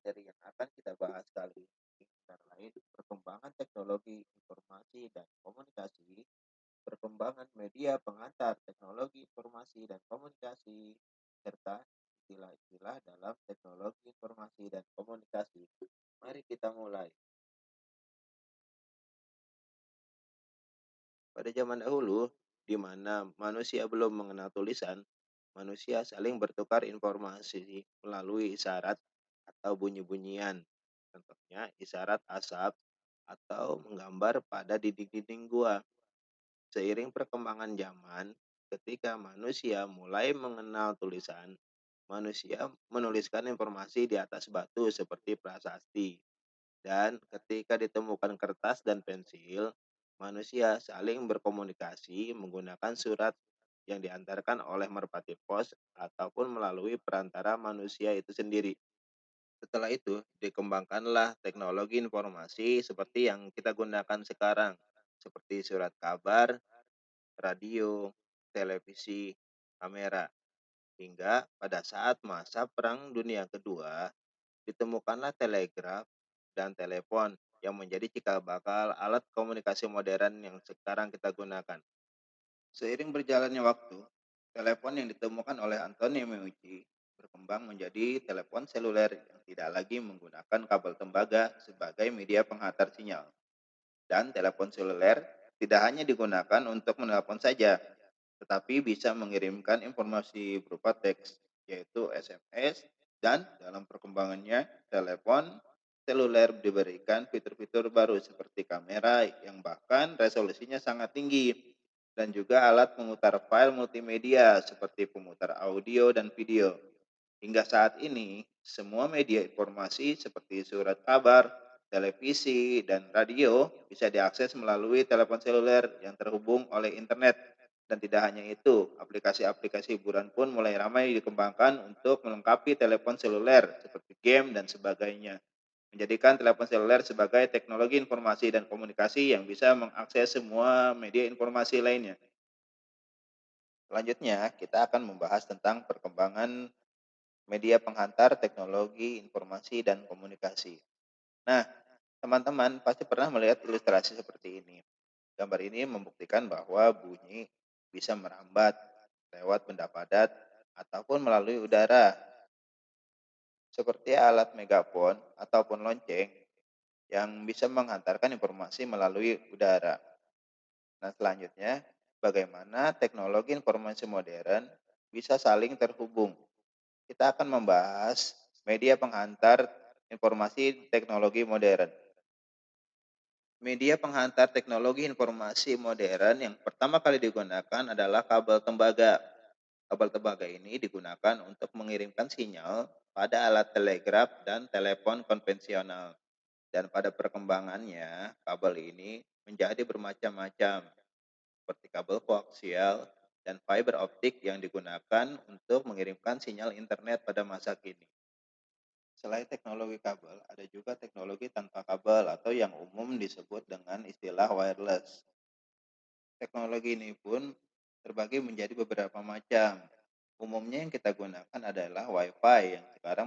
materi yang akan kita bahas kali ini antara lain perkembangan teknologi informasi dan komunikasi, perkembangan media pengantar teknologi informasi dan komunikasi, serta istilah-istilah dalam teknologi informasi dan komunikasi. Mari kita mulai. Pada zaman dahulu, di mana manusia belum mengenal tulisan, manusia saling bertukar informasi melalui isyarat atau bunyi-bunyian. Contohnya isyarat asap atau menggambar pada dinding-dinding gua. Seiring perkembangan zaman, ketika manusia mulai mengenal tulisan, manusia menuliskan informasi di atas batu seperti prasasti. Dan ketika ditemukan kertas dan pensil, manusia saling berkomunikasi menggunakan surat yang diantarkan oleh merpati pos ataupun melalui perantara manusia itu sendiri. Setelah itu, dikembangkanlah teknologi informasi seperti yang kita gunakan sekarang, seperti surat kabar, radio, televisi, kamera. Hingga pada saat masa Perang Dunia Kedua, ditemukanlah telegraf dan telepon yang menjadi cikal bakal alat komunikasi modern yang sekarang kita gunakan. Seiring berjalannya waktu, telepon yang ditemukan oleh Antonio Meucci berkembang menjadi telepon seluler yang tidak lagi menggunakan kabel tembaga sebagai media penghantar sinyal. Dan telepon seluler tidak hanya digunakan untuk menelpon saja, tetapi bisa mengirimkan informasi berupa teks, yaitu SMS, dan dalam perkembangannya, telepon seluler diberikan fitur-fitur baru seperti kamera yang bahkan resolusinya sangat tinggi, dan juga alat memutar file multimedia seperti pemutar audio dan video. Hingga saat ini, semua media informasi seperti surat kabar, televisi, dan radio bisa diakses melalui telepon seluler yang terhubung oleh internet. Dan tidak hanya itu, aplikasi-aplikasi hiburan pun mulai ramai dikembangkan untuk melengkapi telepon seluler seperti game dan sebagainya. Menjadikan telepon seluler sebagai teknologi informasi dan komunikasi yang bisa mengakses semua media informasi lainnya. Selanjutnya, kita akan membahas tentang perkembangan media penghantar teknologi informasi dan komunikasi. Nah, teman-teman pasti pernah melihat ilustrasi seperti ini. Gambar ini membuktikan bahwa bunyi bisa merambat lewat benda padat ataupun melalui udara, seperti alat megafon ataupun lonceng yang bisa menghantarkan informasi melalui udara. Nah, selanjutnya, bagaimana teknologi informasi modern bisa saling terhubung. Kita akan membahas media penghantar informasi teknologi modern. Media penghantar teknologi informasi modern yang pertama kali digunakan adalah kabel tembaga. Kabel tembaga ini digunakan untuk mengirimkan sinyal pada alat telegraf dan telepon konvensional. Dan pada perkembangannya, kabel ini menjadi bermacam-macam, seperti kabel koaksial dan fiber optik yang digunakan untuk mengirimkan sinyal internet pada masa kini. Selain teknologi kabel, ada juga teknologi tanpa kabel atau yang umum disebut dengan istilah wireless. Teknologi ini pun terbagi menjadi beberapa macam. Umumnya yang kita gunakan adalah Wi-Fi yang sekarang